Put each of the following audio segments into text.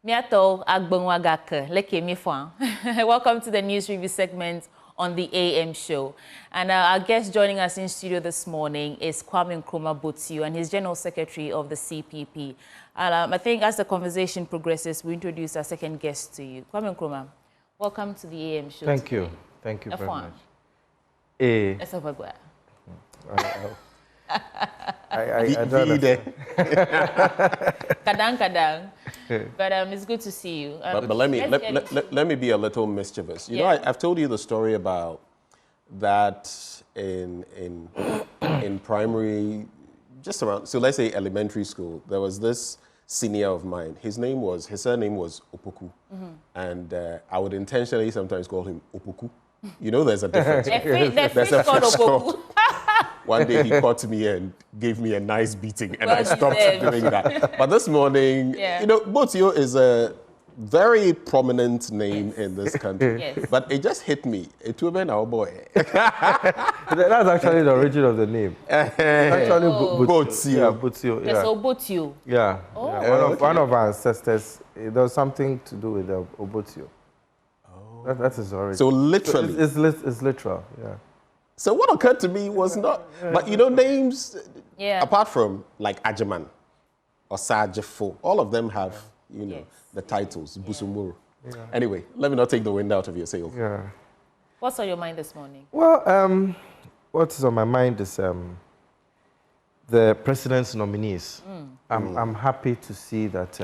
Miato Agbonwagaka, Leke Mifwan. Welcome to the news review segment on the AM show. And our guest joining us in studio this morning is Kwame Nkrumah Botiu, and he's General Secretary of the CPP. And I think as the conversation progresses, we introduce our second guest to you. Kwame Nkrumah, welcome to the AM show. Thank you. Thank you very much. I don't know. Kadang. But it's good to see you. But let me be a little mischievous. You know, I've told you the story about that in primary, just around, so let's say elementary school, there was this senior of mine. His surname was Opoku. And I would intentionally sometimes call him Opoku. You know, there's a difference. There's a fish called Opoku. One day he caught me and gave me a nice beating, and I stopped doing that. But this morning, you know, Botiu is a very prominent name in this country. But it just hit me. It will be our boy. That's actually the origin of the name. Actually, Botiu. Yeah, Botiu. Yeah. So Botiu. Yeah. One of our ancestors, there was something to do with the Botiu. That's his origin. So literally. It's literal, yeah. So what occurred to me was not, but you know, names, apart from like Ajaman or Sajefo, all of them have, you know, the titles, Busumuru. Anyway, let me not take the wind out of your sails. Yeah. What's on your mind this morning? Well, what is on my mind is the president's nominees. I'm happy to see that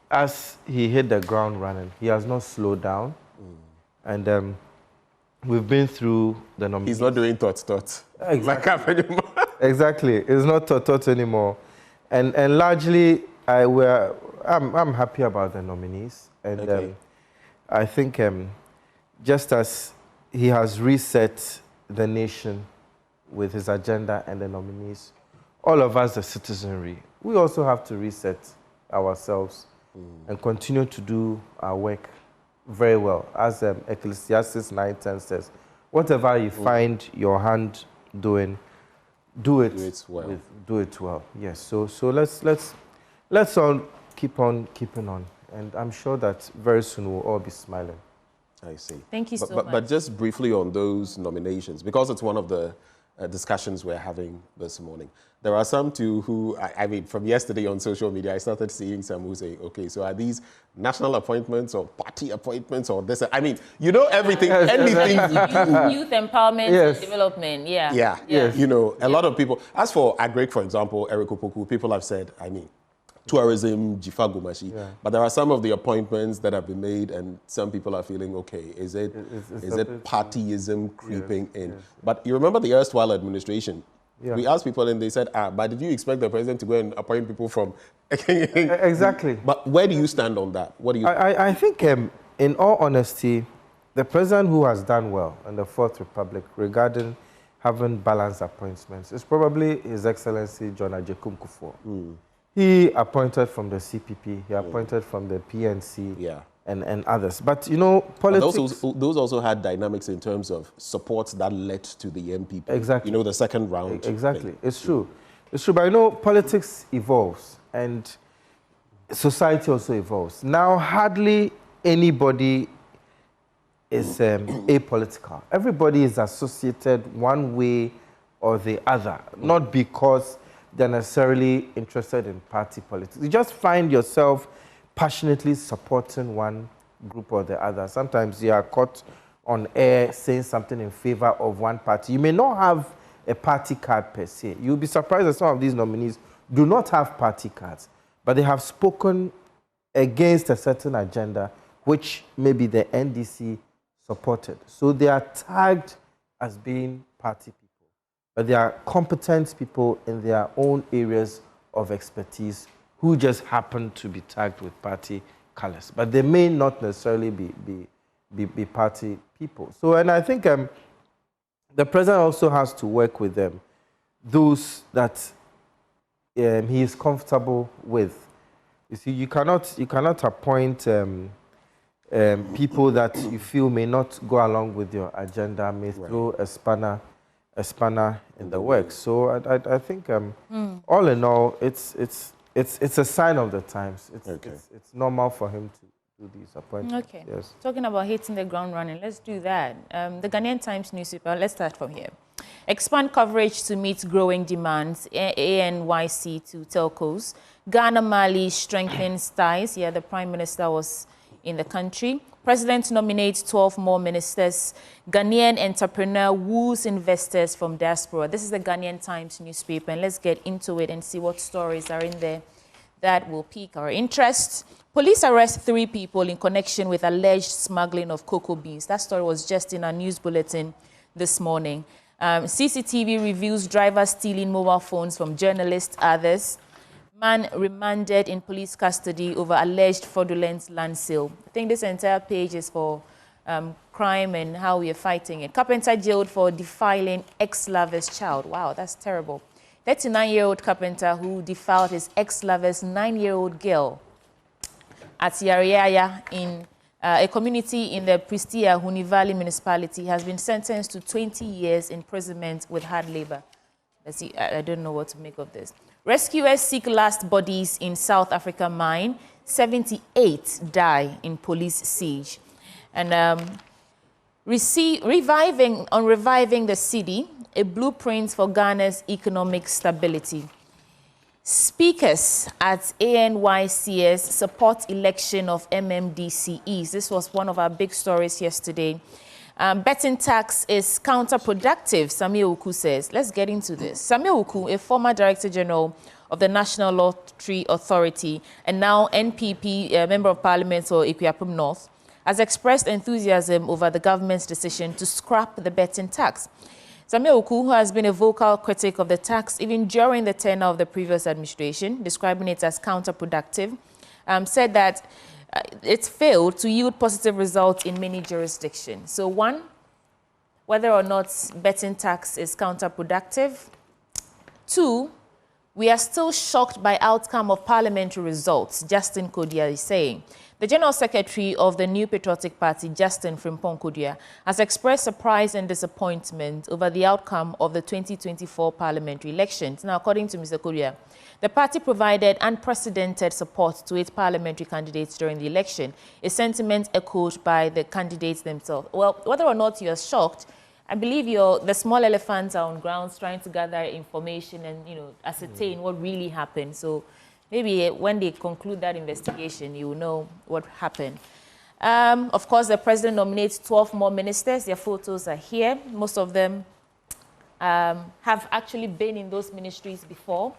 as he hit the ground running, he has not slowed down. And we've been through the nominees. He's not doing thoughts. Exactly. Exactly. It's not thought anymore. And largely, I'm happy about the nominees. And I think just as he has reset the nation with his agenda and the nominees, all of us, the citizenry, we also have to reset ourselves and continue to do our work very well. As Ecclesiastes 9:10 says, whatever you find your hand doing, do it well. Yes. So let's all keep on keeping on, and I'm sure that very soon we'll all be smiling. I see. Thank you so much. But just briefly on those nominations, because it's one of the discussions we're having this morning. There are some too who, I mean, from yesterday on social media, I started seeing some who say, okay, so are these national appointments or party appointments or this? I mean, you know, everything, anything Youth empowerment and development, You know, a lot of people, as for Agrek, for example, Eric Opoku, people have said, I mean, tourism, Jifa Gumashi. But there are some of the appointments that have been made, and some people are feeling, okay, is it partyism creeping in? Yes. But you remember the erstwhile administration? We asked people, and they said, but did you expect the president to go and appoint people from... Exactly. But where do you stand on that? What do you... I think, in all honesty, the president who has done well in the Fourth Republic regarding having balanced appointments is probably His Excellency John Agyekum Kufuor. He appointed from the CPP, he appointed from the PNC, and others. But, you know, politics... But those also had dynamics in terms of support that led to the MPP. Exactly. You know, the second round. Exactly. It's true. It's true. But, you know, politics evolves, and society also evolves. Now, hardly anybody is apolitical. Everybody is associated one way or the other, not because they're necessarily interested in party politics. You just find yourself passionately supporting one group or the other. Sometimes you are caught on air saying something in favor of one party. You may not have a party card per se. You'll be surprised that some of these nominees do not have party cards, but they have spoken against a certain agenda which maybe the NDC supported. So they are tagged as being party people. But they are competent people in their own areas of expertise who just happen to be tagged with party colors. But they may not necessarily be party people. So, and I think the president also has to work with them, those that he is comfortable with. You see, you cannot appoint people that you feel may not go along with your agenda, may throw a spanner in the works. So I think all in all, it's it's a sign of the times. Okay. It's normal for him to do these appointments. Okay. Yes. Talking about hitting the ground running, let's do that. The Ghanaian Times newspaper, let's start from here. Expand coverage to meet growing demands, ANYC to telcos. Ghana, Mali strengthens ties. Yeah, the Prime Minister was in the country. President nominates 12 more ministers. Ghanaian entrepreneur woos investors from diaspora. This is the Ghanaian Times newspaper, and let's get into it and see what stories are in there that will pique our interest. Police arrest 3 people in connection with alleged smuggling of cocoa beans. That story was just in our news bulletin this morning. CCTV reveals driver stealing mobile phones from journalists, others. Man remanded in police custody over alleged fraudulent land sale. I think this entire page is for crime and how we are fighting it. Carpenter jailed for defiling ex-lover's child. Wow, that's terrible. 39-year-old carpenter who defiled his ex-lover's 9-year-old girl at Yariaya in a community in the Prestia Huni Valley municipality has been sentenced to 20 years imprisonment with hard labor. Let's see, I don't know what to make of this. Rescuers seek last bodies in South Africa mine. 78 die in police siege. And reviving the city, a blueprint for Ghana's economic stability. Speakers at ANYCS support election of MMDCEs. This was one of our big stories yesterday. Betting tax is counterproductive, Samuel Uku says. Let's get into this. Samuel Uku, a former Director General of the National Lottery Authority and now NPP Member of Parliament for Ikuapem North, has expressed enthusiasm over the government's decision to scrap the betting tax. Samuel Uku, who has been a vocal critic of the tax even during the tenure of the previous administration, describing it as counterproductive, said that it failed to yield positive results in many jurisdictions. So 1, whether or not betting tax is counterproductive. 2, we are still shocked by outcome of parliamentary results, Justin Kodia is saying. The General Secretary of the New Patriotic Party, Justin Frimpong Kodia, has expressed surprise and disappointment over the outcome of the 2024 parliamentary elections. Now, according to Mr. Kodia, the party provided unprecedented support to its parliamentary candidates during the election, a sentiment echoed by the candidates themselves. Well, whether or not you're shocked, I believe the small elephants are on grounds trying to gather information and, ascertain what really happened. So maybe when they conclude that investigation, you will know what happened. Of course, the president nominates 12 more ministers. Their photos are here. Most of them have actually been in those ministries before.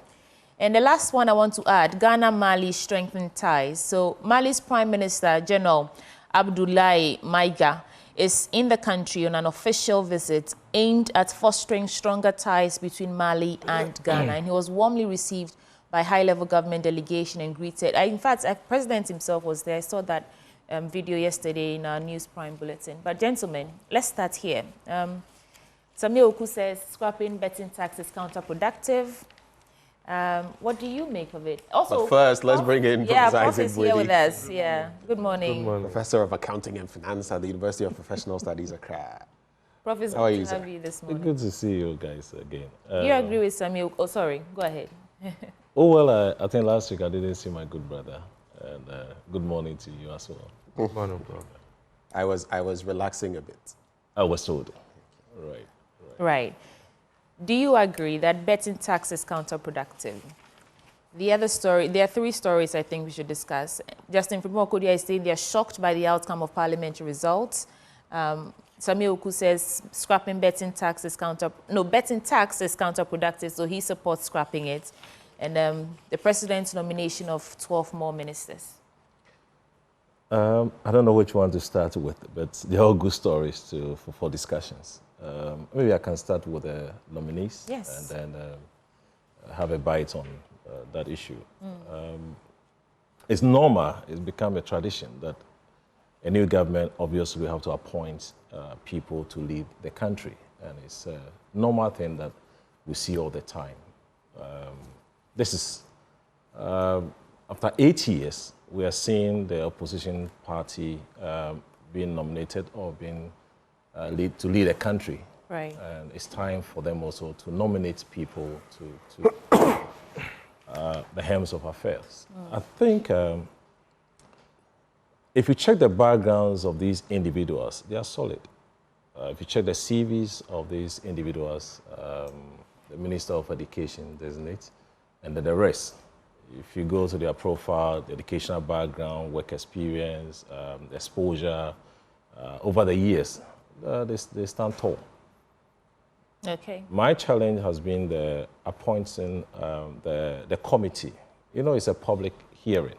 And the last one I want to add, Ghana-Mali strengthened ties. So Mali's Prime Minister, General Abdoulaye Maiga, is in the country on an official visit aimed at fostering stronger ties between Mali and Ghana. And he was warmly received by high-level government delegation and greeted. In fact, the president himself was there. I saw that video yesterday in our News Prime bulletin. But gentlemen, let's start here. Samuel Uku says scrapping betting tax is counterproductive. What do you make of it? Also, but first, let's bring in Professor Prof is here with us. Yeah. Good morning. Good morning. Professor of Accounting and Finance at the University of Professional Studies, Accra. Prof, it's How are good you, to sir? have you this morning. Good to see you guys again. Do you agree with Samuel? Oh, sorry. Go ahead. Oh, well, I think last week I didn't see my good brother. And good morning to you as well. Good morning, bro. I was relaxing a bit. I was told. Right. Do you agree that betting tax is counterproductive? The other story, there are 3 stories I think we should discuss. Justin Frimpong Kodia is saying they are shocked by the outcome of parliamentary results. Samuel Uku says scrapping betting tax is counterproductive, so he supports scrapping it. And the president's nomination of 12 more ministers. I don't know which one to start with, but they're all good stories for discussions. Maybe I can start with the nominees. Yes. And then have a bite on that issue. It's normal, it's become a tradition that a new government obviously will have to appoint people to lead the country. And it's a normal thing that we see all the time. This is, after 8 years, we are seeing the opposition party being nominated or being to lead a country. Right. And it's time for them also to nominate people to the helms of affairs. I think if you check the backgrounds of these individuals, they are solid. If you check the CVs of these individuals, the Minister of Education designate, and then the rest. If you go to their profile, the educational background, work experience, exposure, over the years, they stand tall. Okay. My challenge has been the appointing the committee. You know, it's a public hearing,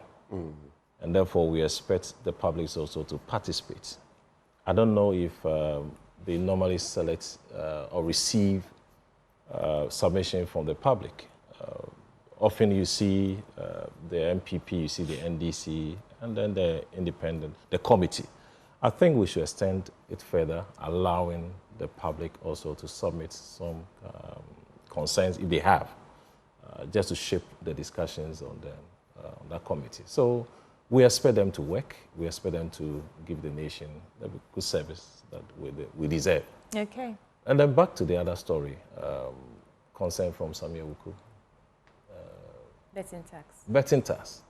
and therefore we expect the public also to participate. I don't know if they normally select or receive submission from the public. Often you see the MPP, you see the NDC, and then the independent, the committee. I think we should extend it further, allowing the public also to submit some concerns if they have, just to shape the discussions on that committee. So we expect them to work. We expect them to give the nation the good service that we deserve. Okay. And then back to the other story, concern from Samuel Wuku. Betting tax. Betting tax.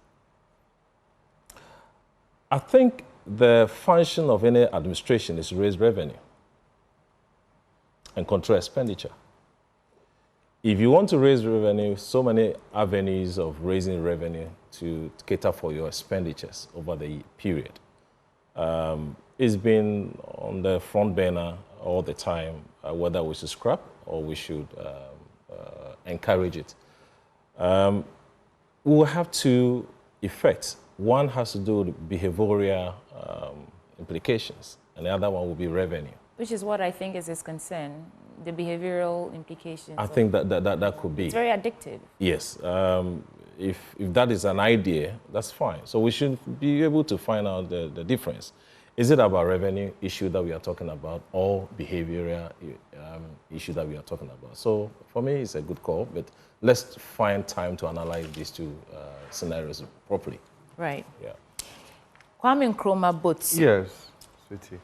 I think the function of any administration is to raise revenue and control expenditure. If you want to raise revenue, so many avenues of raising revenue to cater for your expenditures over the period. It's been on the front burner all the time, whether we should scrap or we should encourage it. We will have two effects. One has to do with behavioral implications, and the other one will be revenue. Which is what I think is his concern, the behavioral implications. I think that could be. It's very addictive. Yes. If that is an idea, that's fine. So we should be able to find out the difference. Is it about revenue issue that we are talking about or behavioral issue that we are talking about? So for me, it's a good call, but let's find time to analyze these two scenarios properly. Right. Yeah. Kwame Nkrumah Botsu. Yes, sweetie.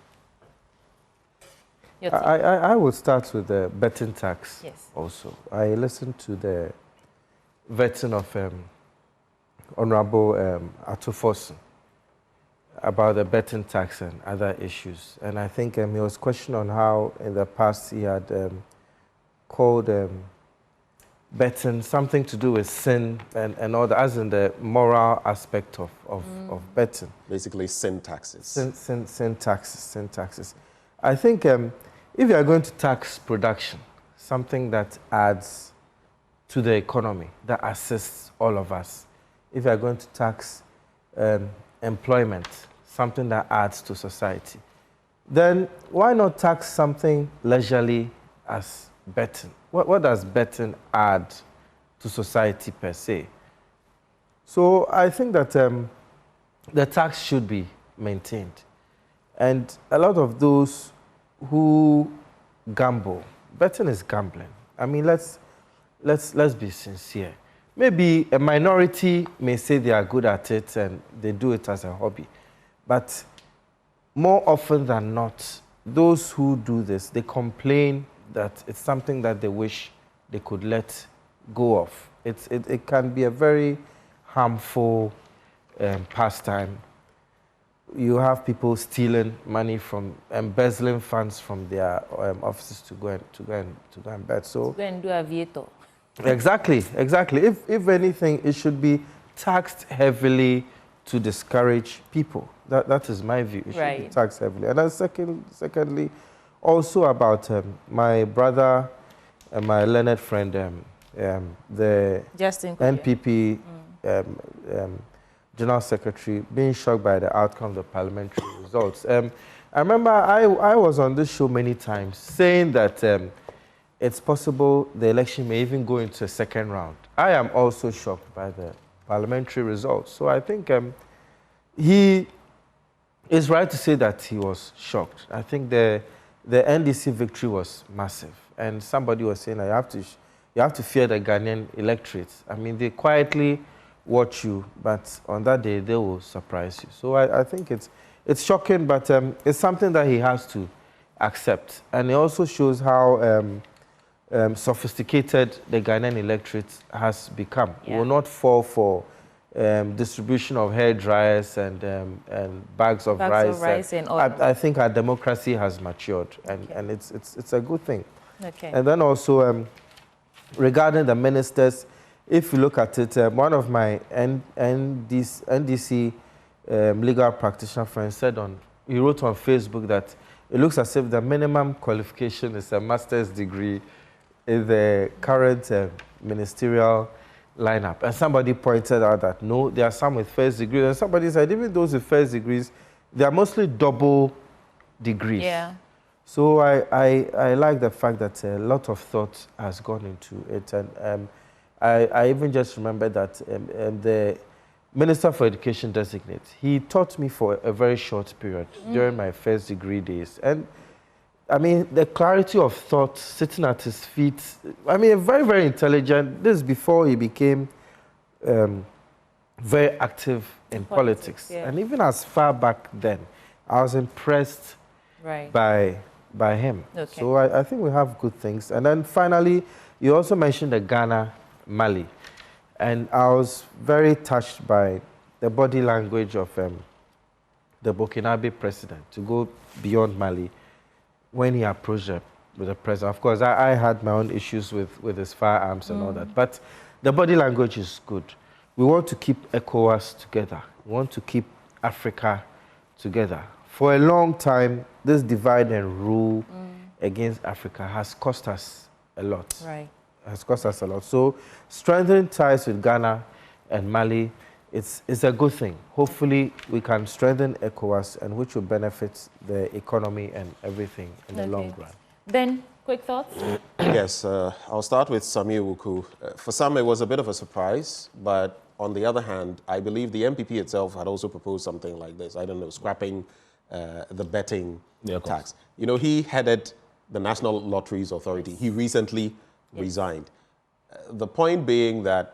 I will start with the betting tax. Yes. Also. I listened to the vetting of Honorable Atufosun about the betting tax and other issues. And I think he was questioned on how in the past he had called betting something to do with sin and all that, as in the moral aspect of betting. Basically, sin taxes. Sin taxes. I think if you are going to tax production, something that adds to the economy, that assists all of us, if you are going to tax employment, something that adds to society, then why not tax something leisurely as betting? What does betting add to society per se? So I think that the tax should be maintained. And a lot of those who gamble, betting is gambling. I mean, let's be sincere. Maybe a minority may say they are good at it and they do it as a hobby. But more often than not, those who do this, they complain that it's something that they wish they could let go of. It can be a very harmful pastime. You have people stealing money from, embezzling funds from their offices to go and bet. So Go and do aviator. Exactly. If anything, it should be taxed heavily to discourage people. That is my view. It should be taxed heavily. And then secondly, also about my brother and my learned friend, the Justin NPP General Secretary, being shocked by the outcome of the parliamentary results. I remember I was on this show many times saying that it's possible the election may even go into a second round. I am also shocked by the parliamentary results. So I think he is right to say that he was shocked. I think the NDC victory was massive. And somebody was saying that you have to fear the Ghanaian electorate. I mean, they quietly watch you, but on that day, they will surprise you. So I think it's shocking, but it's something that he has to accept. And it also shows how sophisticated the Ghanaian electorate has become. Yeah. We will not fall for distribution of hair dryers and bags of rice. And all. I think our democracy has matured, and it's a good thing. Okay. And then also regarding the ministers, if you look at it, one of my NDC legal practitioner friends he wrote on Facebook that it looks as if the minimum qualification is a master's degree in the current ministerial lineup. And somebody pointed out that no, there are some with first degrees, and somebody said even those with first degrees, they are mostly double degrees. Yeah. So I like the fact that a lot of thought has gone into it, and I even just remember that the Minister for Education designate, he taught me for a very short period during my first degree days. And I mean, the clarity of thought, sitting at his feet, I mean, very, very intelligent. This is before he became very active in politics. Yeah. And even as far back then, I was impressed by him. Okay. So I think we have good things. And then finally, you also mentioned the Ghana, Mali. And I was very touched by the body language of the Burkinabe president to go beyond Mali when he approached with the president. Of course, I had my own issues with his firearms and all that, but the body language is good. We want to keep ECOWAS together. We want to keep Africa together. For a long time, this divide and rule against Africa has cost us a lot. Right. Has cost us a lot. So strengthening ties with Ghana and Mali, it's a good thing. Hopefully, we can strengthen ECOWAS, and which will benefit the economy and everything in the long run. Ben, quick thoughts? Yes, I'll start with Sami Wuku. For some, it was a bit of a surprise, but on the other hand, I believe the MPP itself had also proposed something like this. I don't know, scrapping the betting tax. You know, he headed the National Lotteries Authority. He recently resigned. The point being that,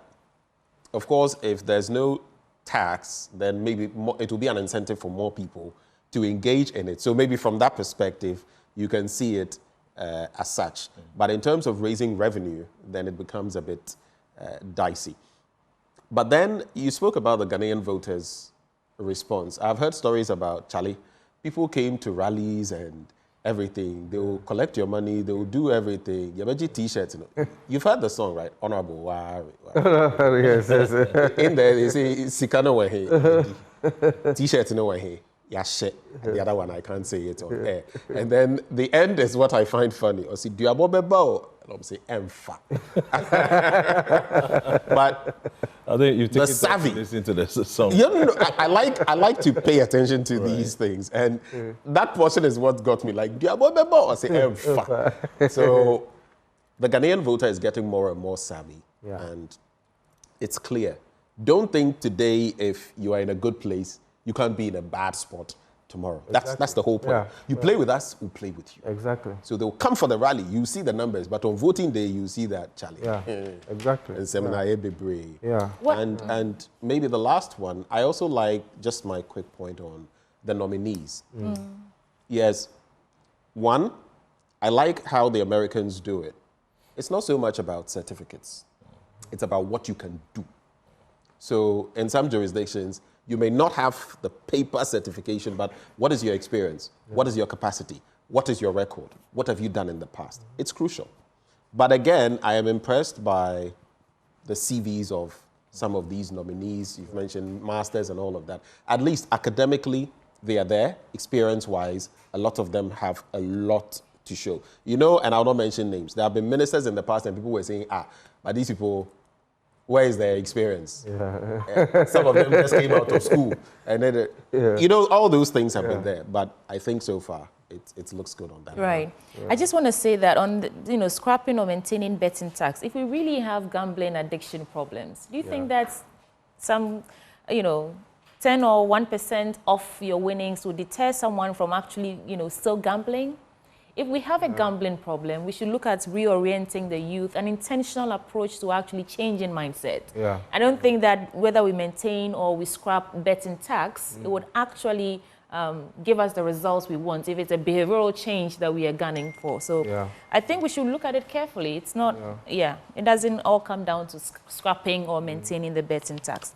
of course, if there's no tax, then maybe it will be an incentive for more people to engage in it. So maybe from that perspective, you can see it as such. But in terms of raising revenue, then it becomes a bit dicey. But then you spoke about the Ghanaian voters' response. I've heard stories about Charlie. People came to rallies and everything. They will collect your money. They will do everything. You have T-shirts. You know. You've heard the song, right? Honorable. Yes. In there, they say, Sikano Wahe. T-shirts, you know, Wahe. Yeah, shit. And the other one, I can't say it on air. And then the end is what I find funny. Or see, do you have a and I'm saying, Emfa. But I think you've taken the savvy. To listen to this song. You know, I like to pay attention to these things, and that portion is what got me. Like, I say, Emfa. So the Ghanaian voter is getting more and more savvy, and it's clear. Don't think today if you are in a good place, you can't be in a bad spot tomorrow. Exactly. That's the whole point. Yeah. You play with us, we'll play with you. Exactly. So they'll come for the rally. You see the numbers, but on voting day, you see that, Charlie. Yeah, exactly. And seminar, brave. Yeah. And maybe the last one, I also like just my quick point on the nominees. Yes, one, I like how the Americans do it. It's not so much about certificates. It's about what you can do. So in some jurisdictions, you may not have the paper certification, but what is your experience? What is your capacity? What is your record? What have you done in the past? It's crucial. But again, I am impressed by the CVs of some of these nominees. You've mentioned masters and all of that. At least academically, they are there. Experience-wise, a lot of them have a lot to show. You know, and I'll not mention names. There have been ministers in the past and people were saying, but these people, where is their experience? Some of them just came out of school. And then, you know, all those things have been there. But I think so far, it looks good on that. Right. I just want to say that on, the, scrapping or maintaining betting tax, if we really have gambling addiction problems, do you think that some, 10 or 1% of your winnings will deter someone from actually, still gambling? If we have a gambling problem, we should look at reorienting the youth, an intentional approach to actually changing mindset. I don't think that whether we maintain or we scrap betting tax, it would actually give us the results we want, if it's a behavioral change that we are gunning for. So I think we should look at it carefully. It's not, it doesn't all come down to scrapping or maintaining the betting tax.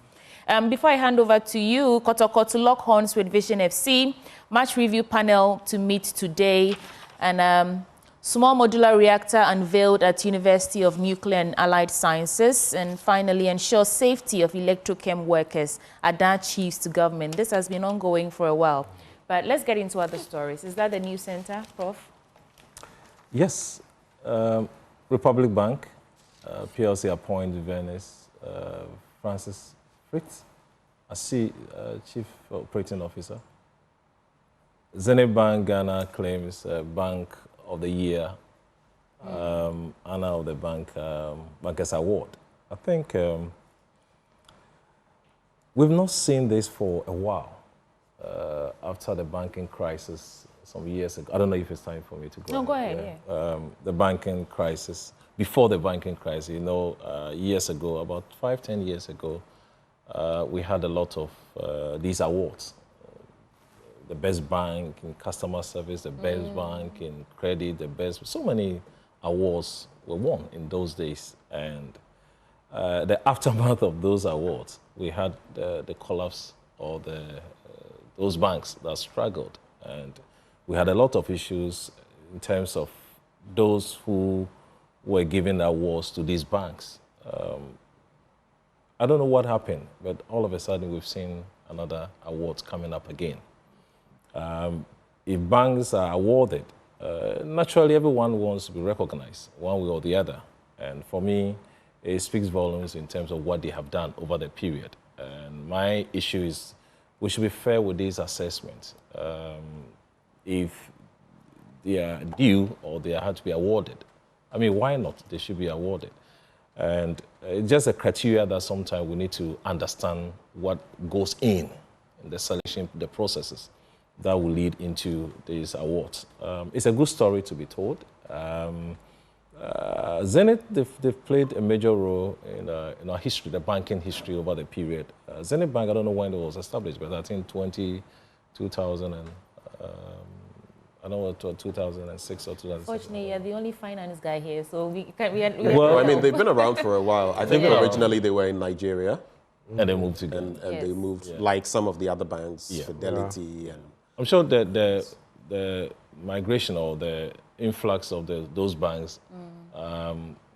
Before I hand over to you, Kotoko to lock horns with Vision FC, match review panel to meet today, and small modular reactor unveiled at University of Nuclear and Allied Sciences, and finally ensure safety of electrochem workers, Ada chiefs to government. This has been ongoing for a while, but let's get into other stories. Is that the new center, Prof? Yes, Republic Bank, PLC appoints Venice, Francis Fritz as Chief Operating Officer. Zenith Bank Ghana claims Bank of the Year, Honor of the Bankers Award. I think we've not seen this for a while after the banking crisis some years ago. I don't know if it's time for me to go. No, go ahead, The banking crisis, before the banking crisis, you know, years ago, about 5-10 years ago, we had a lot of these awards. The best bank in customer service, the best bank in credit, the best, so many awards were won in those days. And the aftermath of those awards, we had the collapse of those banks that struggled. And we had a lot of issues in terms of those who were giving awards to these banks. I don't know what happened, but all of a sudden we've seen another awards coming up again. If banks are awarded, naturally everyone wants to be recognized one way or the other. And for me, it speaks volumes in terms of what they have done over the period. And my issue is we should be fair with these assessments. If they are due or they had to be awarded, I mean, why not? They should be awarded. And it's just a criteria that sometimes we need to understand what goes in the selection, the processes that will lead into these awards. It's a good story to be told. Zenith, they've played a major role in our history, the banking history over the period. Zenith Bank, I don't know when it was established, but I think 2000 and, I don't know, 2006 or 2007. Fortunately, you're the only finance guy here, so we well, I mean, they've been around for a while. I think originally they were in Nigeria. And they moved to Ghana. And they moved, like some of the other banks, Fidelity. And I'm sure that the migration or the influx of those banks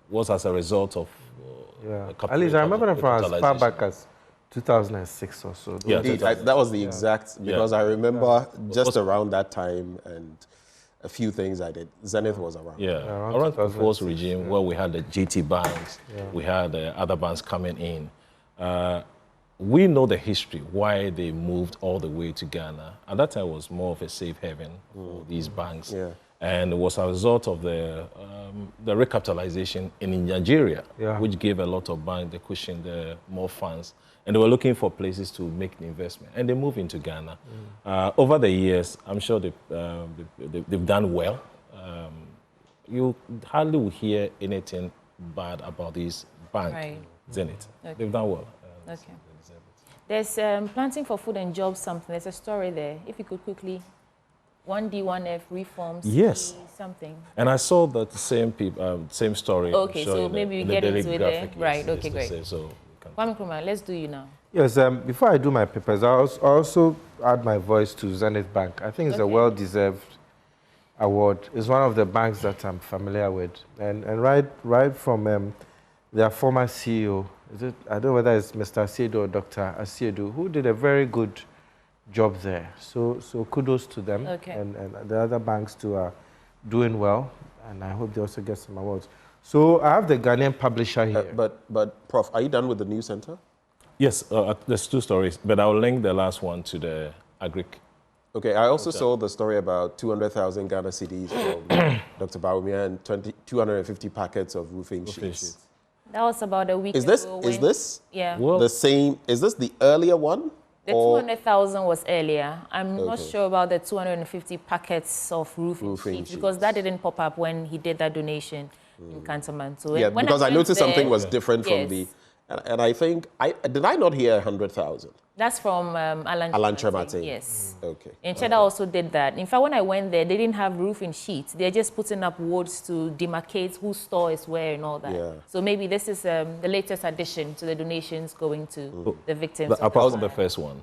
was as a result of At least I remember them from as far back as 2006 or so. That was the exact, because I remember just around that time and a few things I did. Zenith was around. Around the first regime where we had the GT banks, we had other banks coming in. We know the history, why they moved all the way to Ghana. At that time, it was more of a safe haven for these banks. And it was a result of the recapitalization in Nigeria, which gave a lot of banks the cushion, the more funds. And they were looking for places to make the investment. And they moved into Ghana. Over the years, I'm sure they've done well. You hardly will hear anything bad about this bank, Zenith. They've done well. Okay. There's Planting for Food and Jobs something. There's a story there. If you could quickly, 1D, 1F, reforms, something. And I saw that same story. Okay, so maybe we get into it there. Right, okay, great. So, Kwame Nkrumah, let's do you now. Yes, before I do my papers, I also add my voice to Zenith Bank. I think it's a well-deserved award. It's one of the banks that I'm familiar with. And right from their former CEO, I don't know whether it's Mr. Asiedu or Dr. Asiedu, who did a very good job there. So kudos to them. And the other banks too are doing well, and I hope they also get some awards. So I have the Ghanaian publisher here. But Prof, are you done with the news center? Yes, there's two stories, but I'll link the last one to the agric. Okay, I also saw the story about 200,000 Ghana cedis from Dr. Bawumia and 250 packets of roofing sheets. That was about a week ago. Is this the same? Is this the earlier one? The 200,000 was earlier. I'm not sure about the 250 packets of roofing sheets because that didn't pop up when he did that donation in Cantonment. So because I noticed something was different from the And I think, did I not hear 100,000? That's from Alan Tremate. Yes. Okay. And Cheddar also did that. In fact, when I went there, they didn't have roofing sheets. They're just putting up wards to demarcate whose store is where and all that. Yeah. So maybe this is the latest addition to the donations going to the victims. Apart from the first one.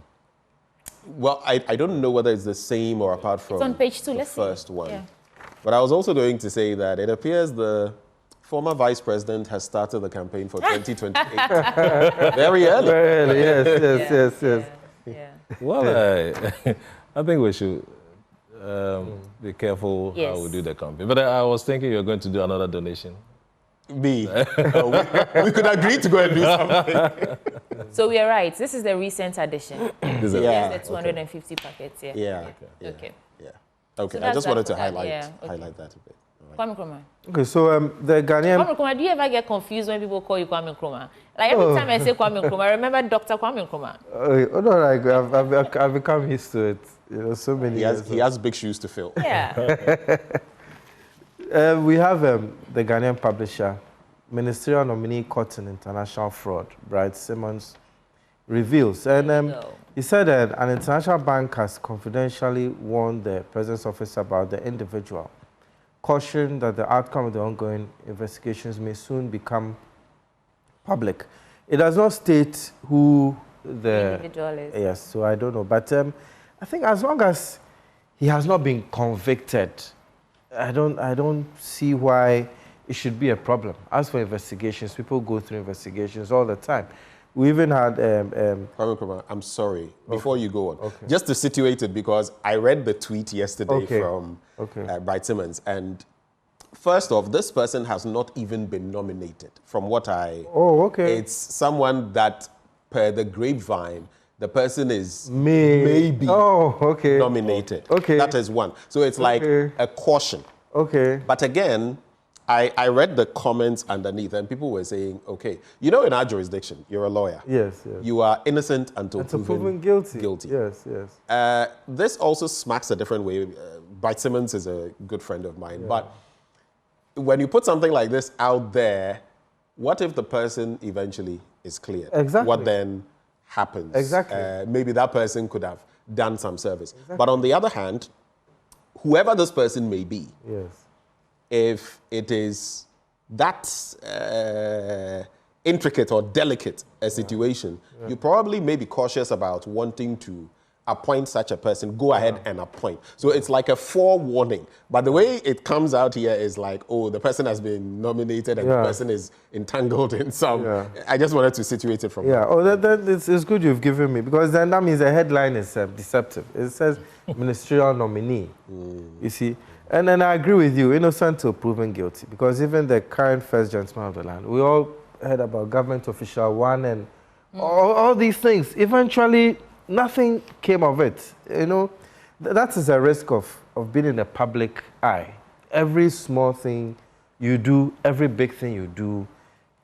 Well, I don't know whether it's the same or apart from It's on page 2. the Let's first see. one. Yeah. But I was also going to say that it appears the former vice president has started the campaign for 2028. Very early. Very early, yes. Yeah. Well, I think we should be careful how we do the campaign. But I was thinking you're going to do another donation. Me. We could agree to go and do something. So we are right. This is the recent addition. This is Yeah. Here's the 250 packets. Yeah. Yeah. Okay. Yeah. Okay. So I just that's wanted to that. highlight Yeah, okay. highlight that a bit. Kwame Nkrumah. Okay, so the Ghanaian... Kwame Nkrumah, do you ever get confused when people call you Kwame Nkrumah? Like every time I say Kwame Nkrumah, I remember Dr. Kwame Nkrumah. Oh, no, like, I've become used to it. You know, so many years. He has big shoes to fill. Yeah. We have the Ghanaian publisher, Ministerial nominee caught in international fraud, Bright Simmons, reveals. And he said that an international bank has confidentially warned the President's office about the individual, cautioned that the outcome of the ongoing investigations may soon become public. It does not state who the individual is. Yes, so I don't know. But I think as long as he has not been convicted, I don't see why it should be a problem. As for investigations, people go through investigations all the time. We even had... Kwame Nkrumah, I'm sorry. Before you go on, just to situate it, because I read the tweet yesterday from Bright Simmons, and first off, this person has not even been nominated, from what I... Oh, okay. It's someone that, per the grapevine, the person is maybe nominated. Okay. That is one. So it's like a caution. Okay. But again, I read the comments underneath, and people were saying, okay, you know, in our jurisdiction, you're a lawyer. Yes. You are innocent until proven guilty. Yes. This also smacks a different way. Bright Simmons is a good friend of mine. But when you put something like this out there, what if the person eventually is cleared? Exactly. What then happens? Exactly. Maybe that person could have done some service. Exactly. But on the other hand, whoever this person may be, if it is that intricate or delicate a situation, you probably may be cautious about wanting to appoint such a person. Go ahead and appoint. So it's like a forewarning. But the way it comes out here is like, oh, the person has been nominated and the person is entangled in some. I just wanted to situate it from Oh, it's good you've given me, because then that means the headline is deceptive. It says ministerial nominee, you see. And then I agree with you, innocent till proven guilty, because even the current first gentleman of the land, we all heard about government official one and all these things. Eventually, nothing came of it. You know, that is a risk of being in the public eye. Every small thing you do, every big thing you do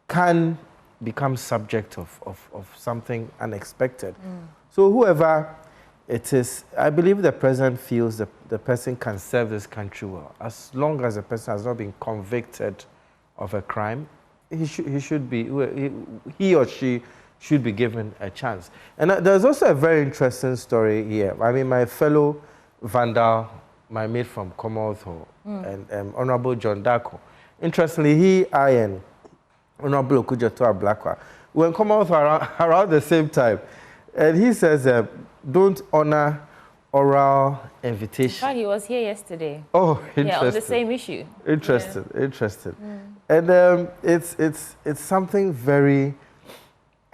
can become subject of something unexpected. So whoever it is, I believe the president feels that the person can serve this country well. As long as the person has not been convicted of a crime, he or she should be given a chance. And there's also a very interesting story here. I mean, my fellow vandal, my mate from Commonwealth Hall, and Honorable John Darko. Interestingly, I and Honorable Okujeto Ablakwa were in Commonwealth around the same time. And he says, don't honor oral invitation. In fact, he was here yesterday. Oh, interesting. Yeah, on the same issue. Interesting. And it's something very...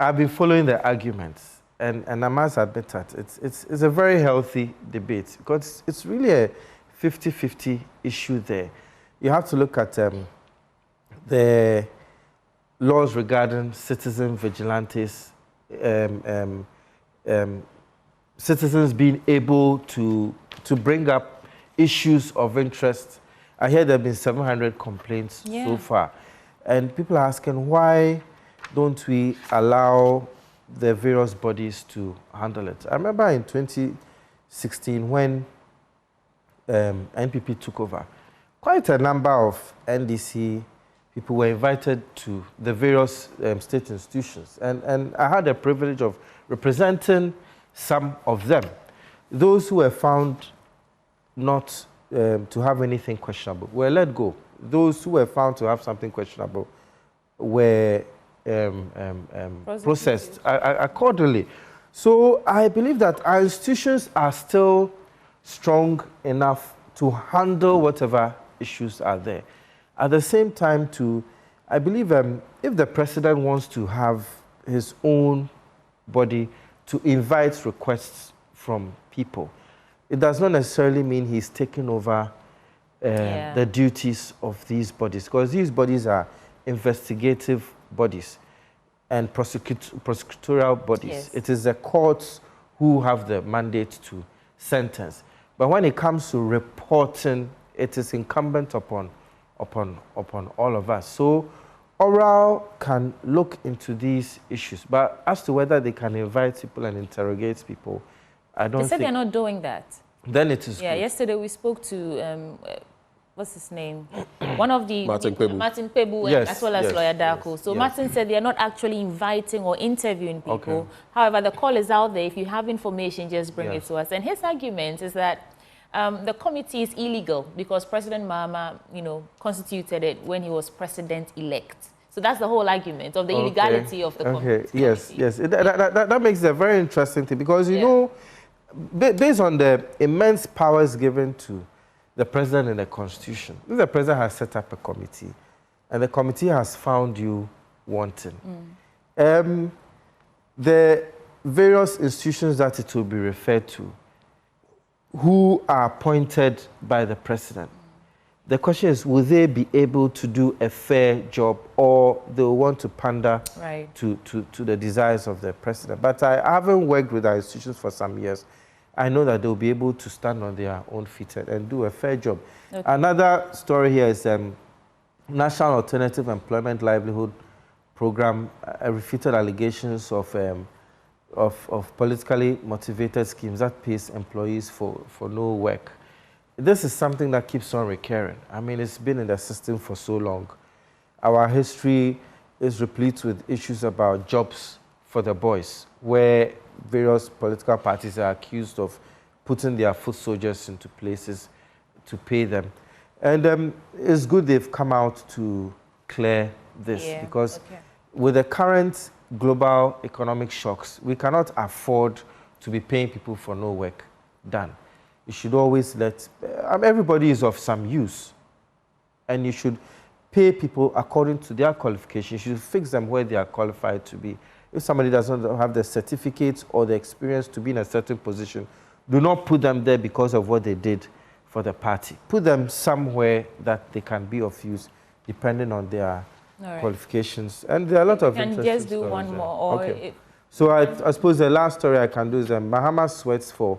I've been following the arguments, and I must admit that it's a very healthy debate, because it's really a 50-50 issue there. You have to look at the laws regarding citizen vigilantes, citizens being able to bring up issues of interest. I hear there have been 700 complaints so far, and people are asking, why don't we allow the various bodies to handle it? I remember in 2016 when NPP took over, quite a number of NDC people were invited to the various state institutions. And I had the privilege of representing some of them. Those who were found not to have anything questionable were let go. Those who were found to have something questionable were processed accordingly. So I believe that our institutions are still strong enough to handle whatever issues are there. At the same time, I believe if the president wants to have his own body to invite requests from people, it does not necessarily mean he's taking over the duties of these bodies, because these bodies are investigative bodies and prosecutorial bodies. Yes. It is the courts who have the mandate to sentence. But when it comes to reporting, it is incumbent upon all of us. So Oral can look into these issues, but as to whether they can invite people and interrogate people, I don't think... They said they're not doing that. Then it is good. Yesterday we spoke to, what's his name? One of the... Martin Pebu. Martin Pebu, yes, as well as Lawyer Darko. So Martin said they're not actually inviting or interviewing people. Okay. However, the call is out there. If you have information, just bring it to us. And his argument is that the committee is illegal because President Mahama, constituted it when he was president-elect. So that's the whole argument of the illegality of the committee. Yes. That makes it a very interesting thing because, you know, based on the immense powers given to the president in the Constitution, if the president has set up a committee and the committee has found you wanting, the various institutions that it will be referred to who are appointed by the president, the question is, will they be able to do a fair job or they will want to pander to the desires of the president? But I haven't worked with our institutions for some years. I know that they'll be able to stand on their own feet and do a fair job. Okay. Another story here is National Alternative Employment Livelihood Program refuted allegations of politically motivated schemes that pays employees for no work. This is something that keeps on recurring. I mean, it's been in the system for so long. Our history is replete with issues about jobs for the boys, where various political parties are accused of putting their foot soldiers into places to pay them. And it's good they've come out to clear this because with the current global economic shocks, we cannot afford to be paying people for no work done. You should always let, everybody is of some use, and you should pay people according to their qualifications. You should fix them where they are qualified to be. If somebody doesn't have the certificates or the experience to be in a certain position, do not put them there because of what they did for the party. Put them somewhere that they can be of use, depending on their qualifications. And there are a lot of interesting stories. Can just do one more. So I suppose the last story I can do is Mahama sweats for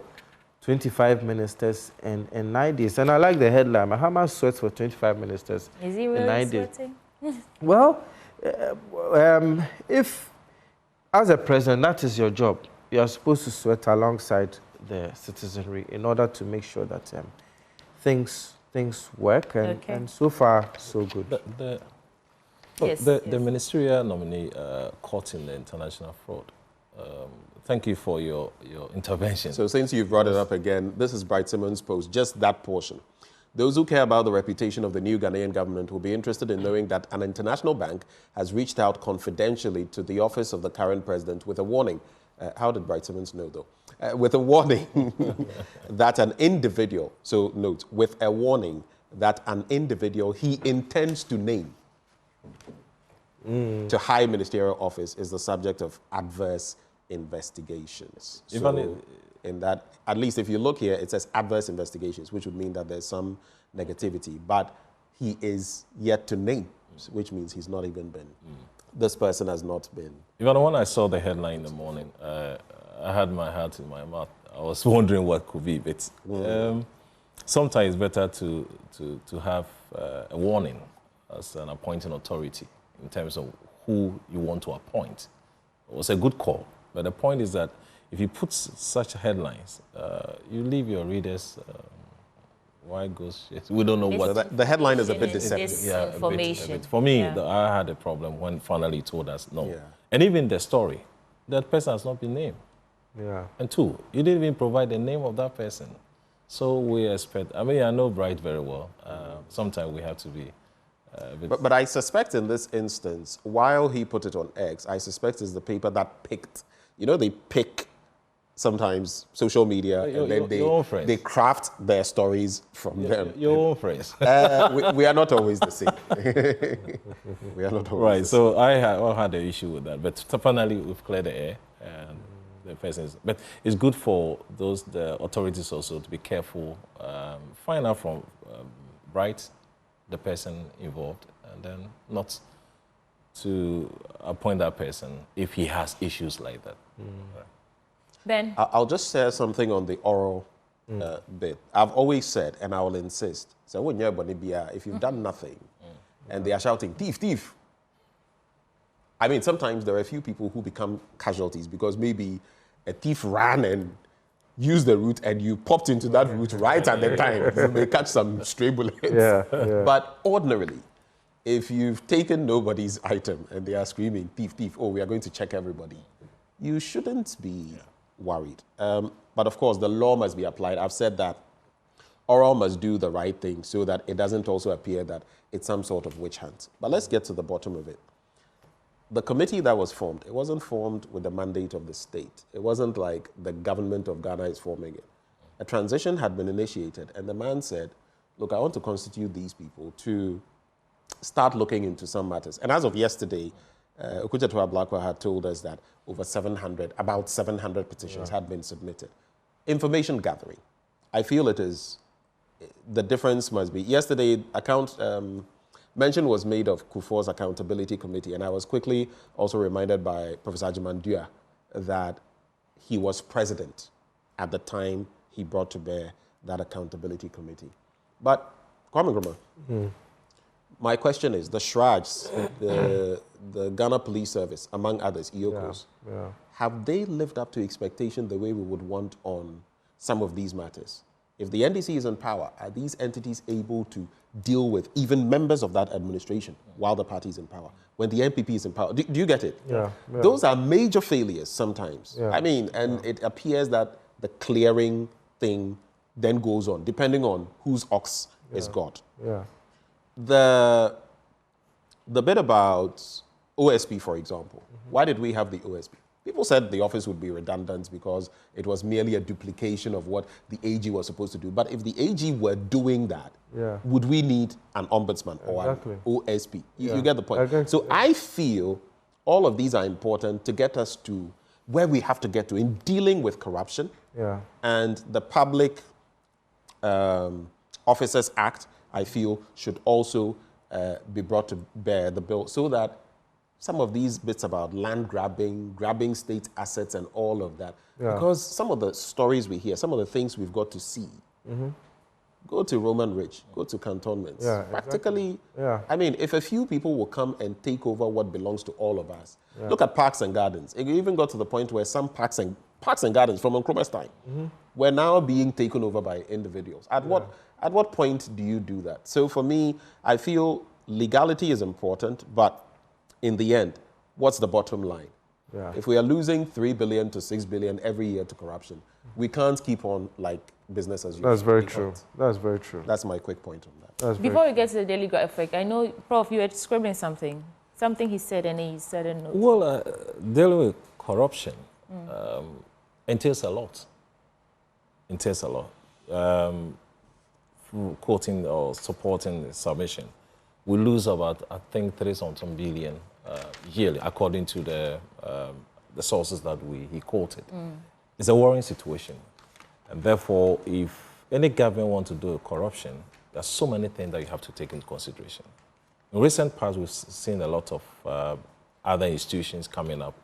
25 ministers in 9 days. And I like the headline, Mahama sweats for 25 ministers in 9 days. Is he really sweating? Well, if, as a president, that is your job, you are supposed to sweat alongside the citizenry in order to make sure that things work. And so far, so good. The ministerial nominee caught in the international fraud. Thank you for your intervention. So since you've brought it up again, this is Bright Simmons' post, just that portion. Those who care about the reputation of the new Ghanaian government will be interested in knowing that an international bank has reached out confidentially to the office of the current president with a warning. How did Bright Simmons know, though? With a warning that an individual, so note, with a warning that an individual he intends to name to high ministerial office is the subject of adverse investigations. So in that, at least if you look here, it says adverse investigations, which would mean that there's some negativity, but he is yet to name, which means he's not even been, this person has not been. Even when I saw the headline in the morning, I had my heart in my mouth. I was wondering what could be, but sometimes it's better to have a warning as an appointing authority in terms of who you want to appoint. It was a good call. But the point is that if you put such headlines, you leave your readers Why ghost shit? We don't know So what. the headline is a bit deceptive. Yeah, information. For me, Yeah. I had a problem when finally he told us no. Yeah. And even the story, that person has not been named. Yeah. And two, you didn't even provide the name of that person. So we expect, I mean, I know Bright very well. Sometimes we have to be But I suspect in this instance, while he put it on X, I suspect it's the paper that picked, you know, they pick sometimes social media and then your own friends. they craft their stories from them. your own friends. We are not always the same. We are not always Right, the so I had an issue with that. But finally, we've cleared the air. And the persons, but it's good for the authorities also to be careful, find out from Bright, the person involved, and then not to appoint that person if he has issues like that. Right. Ben? I'll just share something on the oral bit. I've always said, and I will insist, so when you're if you've done nothing, and they are shouting, thief, thief. I mean, sometimes there are a few people who become casualties because maybe a thief ran and used the route and you popped into that route right at the time. You may catch some stray bullets. Yeah. But ordinarily, if you've taken nobody's item and they are screaming, thief, thief, oh, we are going to check everybody, you shouldn't be worried. But of course, the law must be applied. I've said that oral must do the right thing so that it doesn't also appear that it's some sort of witch hunt. But let's get to the bottom of it. The committee that was formed, it wasn't formed with the mandate of the state. It wasn't like the government of Ghana is forming it. A transition had been initiated, and the man said, look, I want to constitute these people to start looking into some matters. And as of yesterday, Okuchetua Blackwell had told us that about 700 petitions had been submitted. Information gathering. I feel it is, the difference must be, yesterday, mention was made of Kufuor's accountability committee, and I was quickly also reminded by Professor Ajimandua that he was president at the time he brought to bear that accountability committee. But, Kwame Nkrumah, my question is, the Shrajs, the Ghana Police Service, among others, IOCOs, have they lived up to expectation the way we would want on some of these matters? If the NDC is in power, are these entities able to deal with even members of that administration while the party is in power? When the NPP is in power, do you get it? Yeah. Those are major failures sometimes. Yeah. I mean, and it appears that the clearing thing then goes on, depending on whose ox is God. Yeah. The bit about OSP, for example, why did we have the OSP? People said the office would be redundant because it was merely a duplication of what the AG was supposed to do. But if the AG were doing that, would we need an ombudsman or an OSP? You get the point. So I feel all of these are important to get us to where we have to get to in dealing with corruption. And the Public Officers Act, I feel, should also be brought to bear the bill so that some of these bits about land grabbing state assets and all of that. Because some of the stories we hear, some of the things we've got to see, go to Roman Ridge, go to cantonments. Practically, I mean, if a few people will come and take over what belongs to all of us, look at parks and gardens. It even got to the point where some parks and gardens from Nkrumah's time were now being taken over by individuals. At what point do you do that? So for me, I feel legality is important, but in the end, what's the bottom line? If we are losing 3 billion to 6 billion every year to corruption, we can't keep on like business as usual. That's very true. That's very true. That's my quick point on that. Before we get to the daily graph effect, I know, Prof, you were scribbling something. Something he said and he said a note. Well, dealing with corruption entails a lot. Entails a lot. Quoting or supporting the submission, we lose about, I think, 3-something billion yearly, according to the sources that he quoted. It's a worrying situation. And therefore, if any government wants to do corruption, there's so many things that you have to take into consideration. In recent past, we've seen a lot of other institutions coming up,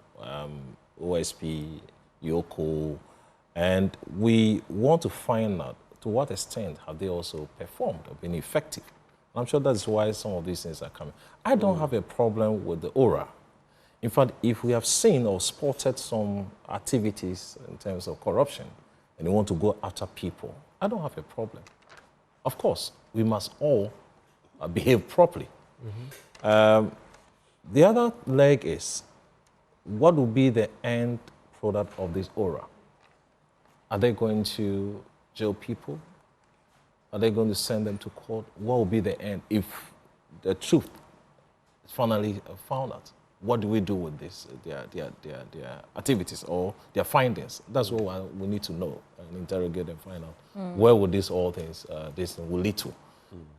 OSP, IOCO, and we want to find out to what extent have they also performed or been effective. I'm sure that's why some of these things are coming. I don't have a problem with the aura. In fact, if we have seen or spotted some activities in terms of corruption and you want to go after people, I don't have a problem. of course, we must all behave properly. The other leg is, what will be the end product of this aura? Are they going to jail people? Are they going to send them to court? What will be the end if the truth is finally found out? What do we do with this, their activities or their findings? That's what we need to know and interrogate and find out. Where would this all things this will lead to?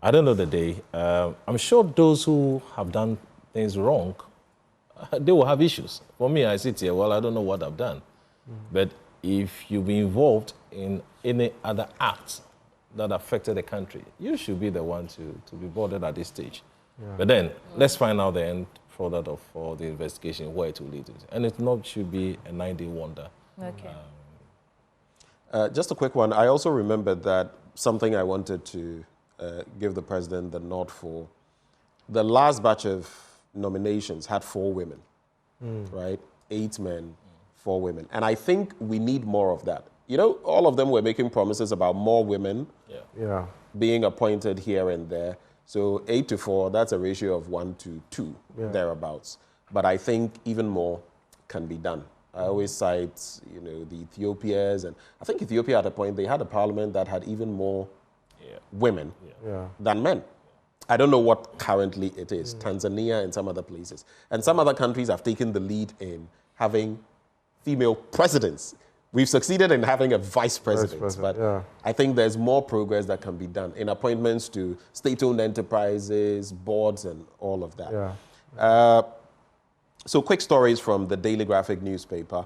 At the end of the day, I'm sure those who have done things wrong, they will have issues. For me, I sit here, well, I don't know what I've done. But if you've been involved in any other act that affected the country, you should be the one to be bothered at this stage. But then, let's find out the end product of the investigation, where it will lead to. And it should be a 9-day wonder. Okay. Just a quick one. I also remembered that something I wanted to give the president the nod for. The last batch of nominations had 4 women, right? 8 men, 4 women. And I think we need more of that. You know, all of them were making promises about more women being appointed here and there. So 8 to 4, that's a ratio of 1 to 2, thereabouts. But I think even more can be done. I always cite, you know, the Ethiopians, and I think Ethiopia at a point, they had a parliament that had even more women than men. I don't know what currently it is, Tanzania and some other places. And some other countries have taken the lead in having female presidents. We've succeeded in having a vice president, but I think there's more progress that can be done in appointments to state-owned enterprises, boards, and all of that. So quick stories from the Daily Graphic newspaper.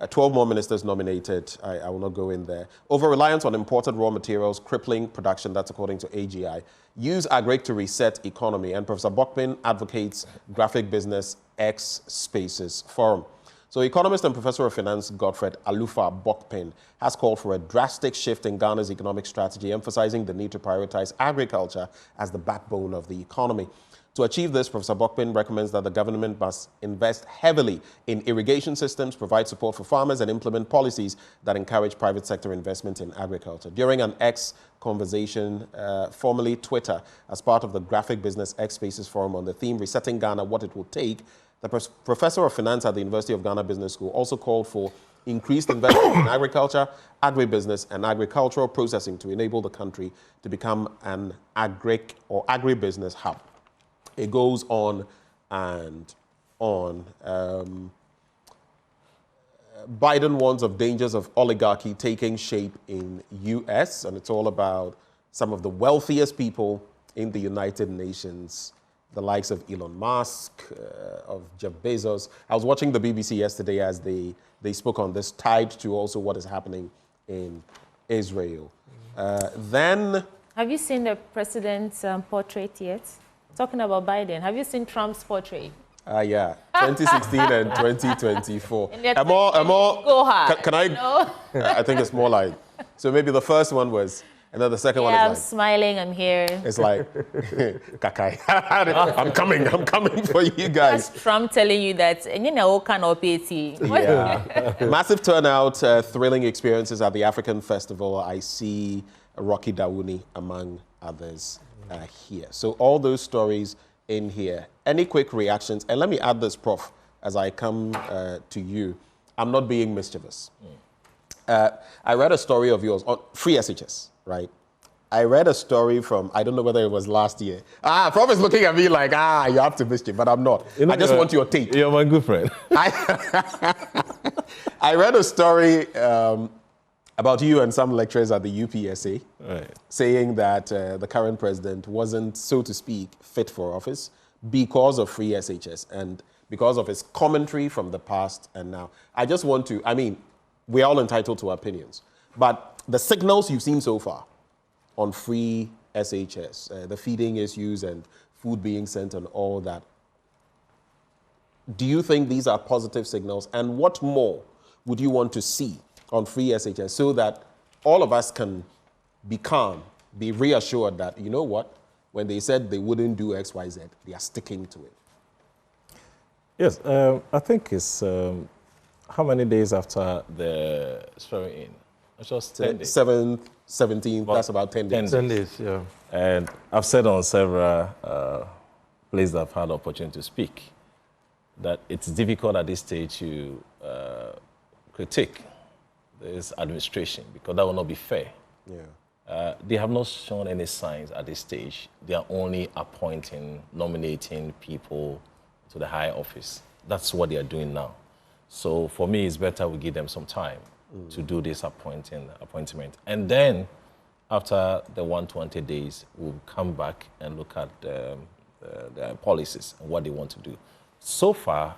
12 more ministers nominated. I will not go in there. Over-reliance on imported raw materials, crippling production, that's according to AGI. Use agric to reset economy. And Professor Bokpin advocates graphic business X Spaces Forum. So economist and professor of finance Godfred Alufa Bokpin has called for a drastic shift in Ghana's economic strategy, emphasizing the need to prioritize agriculture as the backbone of the economy. To achieve this, Professor Bokpin recommends that the government must invest heavily in irrigation systems, provide support for farmers, and implement policies that encourage private sector investment in agriculture. During an X conversation, formerly Twitter, as part of the Graphic Business X Spaces Forum on the theme Resetting Ghana, What It Will Take, the professor of finance at the University of Ghana Business School also called for increased investment in agriculture, agribusiness, and agricultural processing to enable the country to become an agric or agribusiness hub. It goes on and on. Biden warns of dangers of oligarchy taking shape in U.S., and it's all about some of the wealthiest people in the United Nations, the likes of Elon Musk, of Jeff Bezos. I was watching the BBC yesterday as they spoke on this, tied to also what is happening in Israel. Then... Have you seen the president's portrait yet? Talking about Biden, have you seen Trump's portrait? Yeah, 2016 and 2024. Go hard. Can I? No? I think it's more like, so maybe the first one was, and then the second one is like. I'm smiling, I'm here. It's like, Kakai, I'm coming for you guys. That's Trump telling you that, and you know, cannot pay tea. Yeah. Massive turnout, thrilling experiences at the African Festival. I see Rocky Dawuni among others. Here. So all those stories in here. Any quick reactions? And let me add this, Prof, as I come to you. I'm not being mischievous. I read a story of yours on free SHS, right? I read a story from, I don't know whether it was last year. Prof is looking at me like, you're up to mischief, but I'm not. You know, I just want your take. You're my good friend. I read a story about you and some lecturers at the UPSA, saying that the current president wasn't, so to speak, fit for office because of free SHS and because of his commentary from the past and now. I just want to, I mean, we're all entitled to opinions, but the signals you've seen so far on free SHS, the feeding issues and food being sent and all that, do you think these are positive signals? And what more would you want to see on free SHS so that all of us can be calm, be reassured that, you know what, when they said they wouldn't do X, Y, Z, they are sticking to it? Yes, I think it's how many days after the swearing in? It's just 10 days. 7th, 17th, that's about 10 days. 10 days, yeah. And I've said on several places I've had the opportunity to speak that it's difficult at this stage to critique this administration because that will not be fair. Yeah. They have not shown any signs at this stage. They are only appointing, nominating people to the high office. That's what they are doing now. So for me, it's better we give them some time to do this appointment. And then after the 120 days, we'll come back and look at their policies and what they want to do. So far,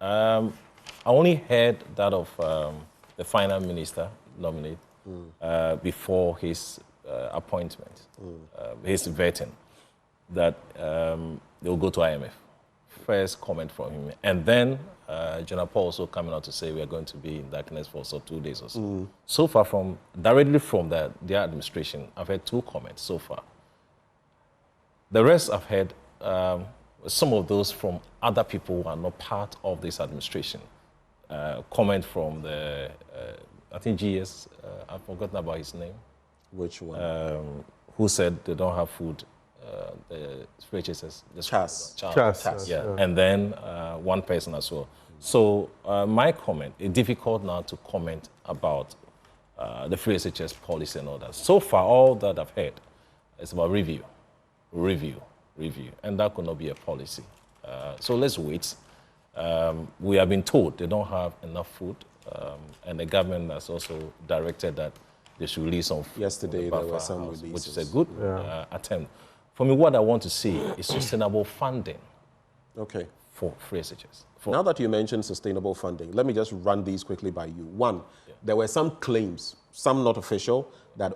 I only heard that of the finance minister nominee before his appointment, his vetting, that they'll go to IMF. First comment from him. And then General Paul also coming out to say we are going to be in darkness for 2 days or so. So far, directly from their administration, I've heard 2 comments so far. The rest I've heard some of those from other people who are not part of this administration. Comment from the, I think GS, I've forgotten about his name. Which one? Who said they don't have food. The HSS. Chas. Yeah. And then one person as well. So my comment, it's difficult now to comment about the free SHS policy and all that. So far, all that I've heard is about review. And that could not be a policy. So let's wait. We have been told they don't have enough food, and the government has also directed that they should release some food. Yesterday, there were some releases. Which is a good attempt. For me, what I want to see is sustainable funding for free SHS. Now that you mentioned sustainable funding, let me just run these quickly by you. One, there were some claims, some not official, that,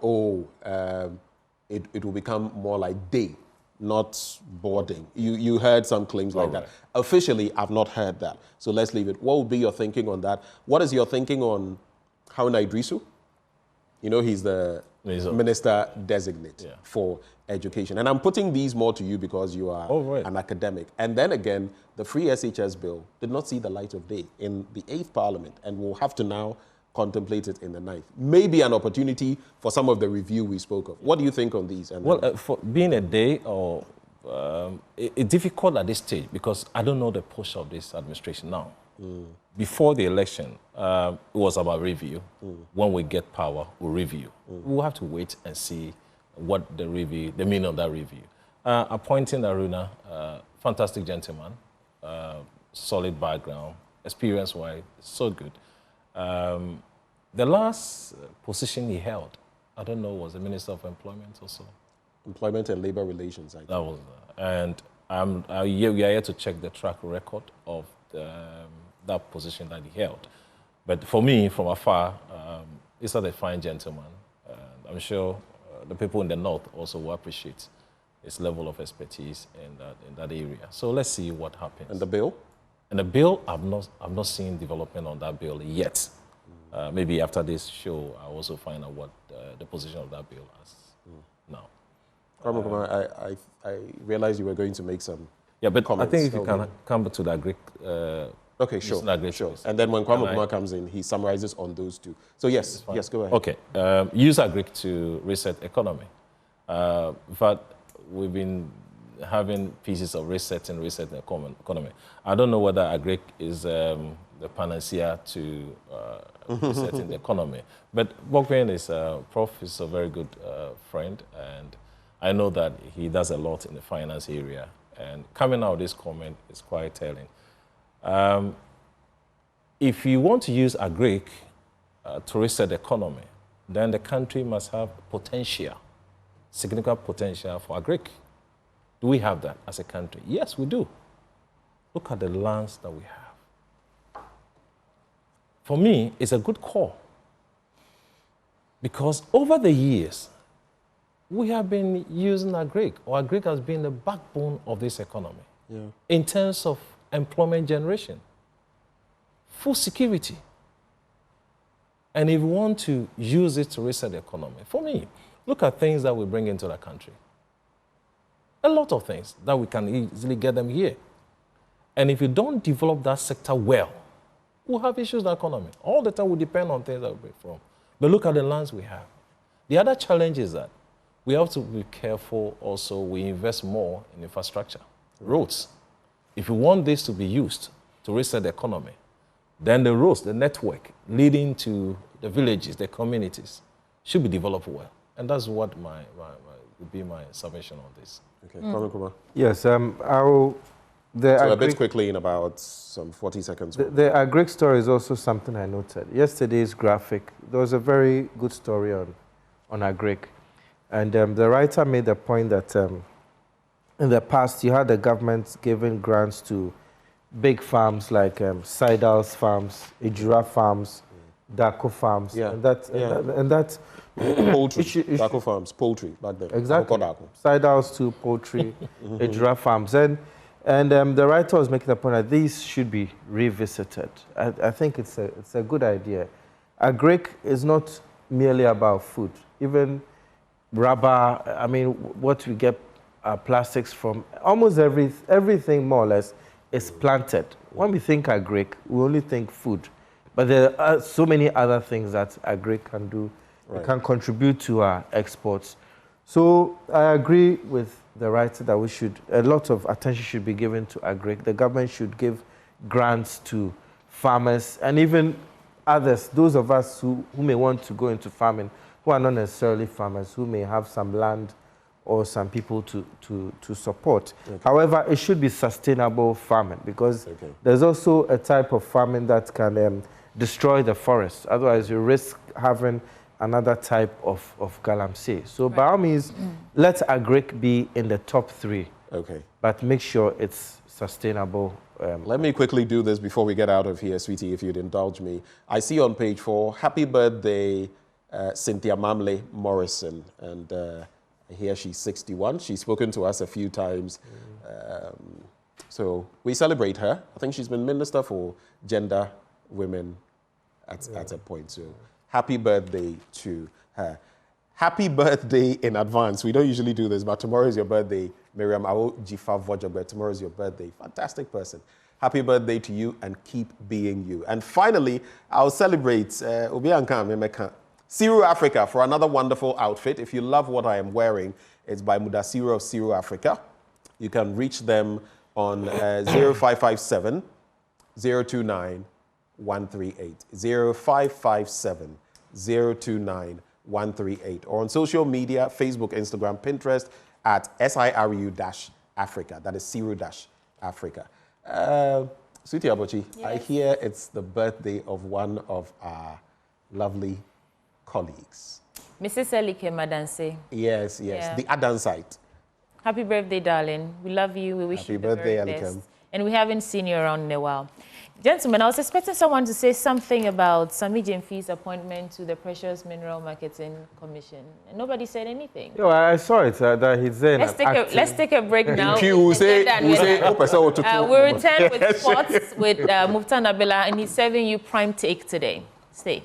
it will become more like day, not boarding. You heard some claims like that. Officially, I've not heard that. So let's leave it. What would be your thinking on that? What is your thinking on Haruna Idrisu? You know, he's the minister designate for education. And I'm putting these more to you because you are an academic. And then again, the free SHS bill did not see the light of day in the 8th Parliament, and we'll have to now contemplate it in the 9th. Maybe an opportunity for some of the review we spoke of. What do you think on these? And well, for being a day, or it's difficult at this stage because I don't know the push of this administration now. Before the election, it was about review. When we get power, we'll review. We'll have to wait and see what the meaning of that review. Appointing Haruna, fantastic gentleman, solid background, experience-wise, so good. The last position he held, I don't know, was the Minister of Employment or so. Employment and Labor Relations, I think. That was, and we are here to check the track record of that position that he held. But for me, from afar, he's a fine gentleman. I'm sure the people in the North also will appreciate his level of expertise in that area. So let's see what happens. And the bill? And the bill, I've not seen development on that bill yet. Maybe after this show, I'll also find out what the position of that bill is now. I realized you were going to make some comments. I think if you can come to the Greek. Okay, sure. And then when Kwame Nkrumah comes in, he summarizes on those 2. So yes, go ahead. Okay, use Agric to reset economy. But we've been having pieces of resetting economy. I don't know whether Agric is the panacea to resetting the economy. But Bokwen is, Prof is a very good friend, and I know that he does a lot in the finance area. And coming out of this comment is quite telling. If you want to use Agric to reset the economy, then the country must have potential, significant potential for Agric. Do we have that as a country? Yes, we do. Look at the lands that we have. For me, it's a good call. Because over the years, we have been using Agric, or Agric has been the backbone of this economy in terms of employment generation, food security. And if we want to use it to reset the economy, for me, look at things that we bring into the country. A lot of things that we can easily get them here. And if you don't develop that sector well, we'll have issues in the economy. All the time we depend on things that we bring from. But look at the lands we have. The other challenge is that we have to be careful also, we invest more in infrastructure, roads. If you want this to be used to reset the economy, then the roads, the network leading to the villages, the communities, should be developed well. And that's what would be my submission on this. Okay, Kwame Nkrumah. Yes, So a bit quickly in about some 40 seconds. The agric story is also something I noted. Yesterday's graphic, there was a very good story on agric. And the writer made the point that in the past, you had the government giving grants to big farms like Sidal's farms, Ejura farms, Dako farms. Yeah. And that Poultry, Dako farms, poultry back then. Exactly. Sidal's to poultry, Ejura farms. And the writer was making the point that these should be revisited. I think it's a good idea. Agric is not merely about food. Even rubber, I mean, what we get plastics from, almost everything more or less is planted. When we think agric, we only think food. But there are so many other things that agric can do. Right. It can contribute to our exports. So I agree with the writer that a lot of attention should be given to agric. The government should give grants to farmers and even others, those of us who may want to go into farming, who are not necessarily farmers, who may have some land or some people to support. Okay. However, it should be sustainable farming because there's also a type of farming that can destroy the forest. Otherwise, you risk having another type of galamsey. So by all means, let agric be in the top 3. Okay. But make sure it's sustainable. Let me quickly do this before we get out of here, sweetie, if you'd indulge me. I see on page 4, happy birthday, Cynthia Mamle Morrison. And here she's 61. She's spoken to us a few times. So we celebrate her. I think she's been Minister for Gender, Women at a point. So happy birthday to her. Happy birthday in advance. We don't usually do this, but tomorrow is your birthday. Miriam Awo Jifa Vojagbe, tomorrow is your birthday. Fantastic person. Happy birthday to you and keep being you. And finally, I'll celebrate Siru Africa for another wonderful outfit. If you love what I am wearing, it's by Mudasiru of Siru Africa. You can reach them on 0557 029 138. 0557 029 138. Or on social media, Facebook, Instagram, Pinterest, at SIRU-Africa. That is Siru-Africa. Sweetie Abochi, yes. I hear it's the birthday of one of our lovely colleagues. Mrs. Elike Madanse. Yes, yeah. The Adansite. Happy birthday, darling. We love you. We wish you the very best. And we haven't seen you around in a while. Gentlemen, I was expecting someone to say something about Sami Jemfi's appointment to the Precious Mineral Marketing Commission. And nobody said anything. Yo, I saw it, that he's there. Let's take a break now. We'll return with sports with Mufta Nabila, and he's serving you Prime Take today. Stay.